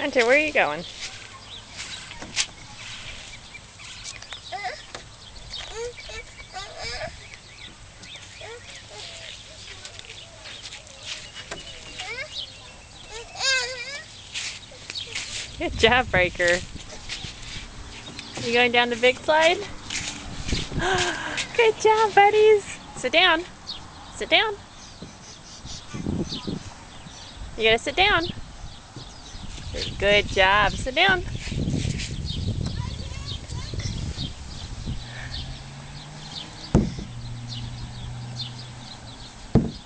Hunter, where are you going? Good job, Breaker. You going down the big slide? Good job, buddies. Sit down. Sit down. You gotta sit down. Good job. Sit down.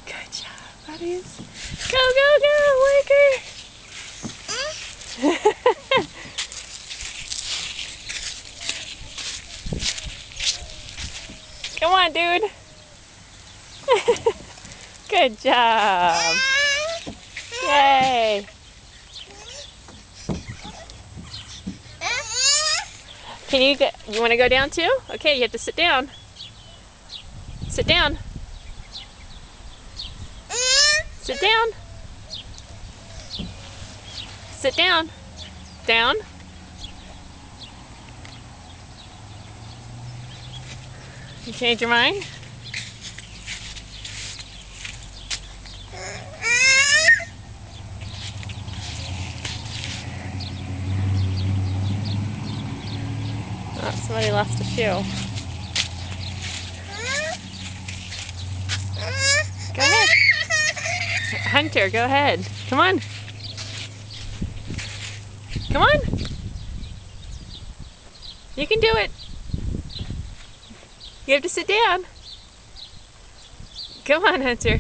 Good job, buddies. Go, go, go, Breaker. Come on, dude. Good job. Yay. You want to go down too? Okay, you have to sit down. Sit down. Sit down. Sit down. Down. You change your mind? Oh, somebody lost a shoe. Go ahead. Hunter, go ahead. Come on. Come on. You can do it. You have to sit down. Come on, Hunter.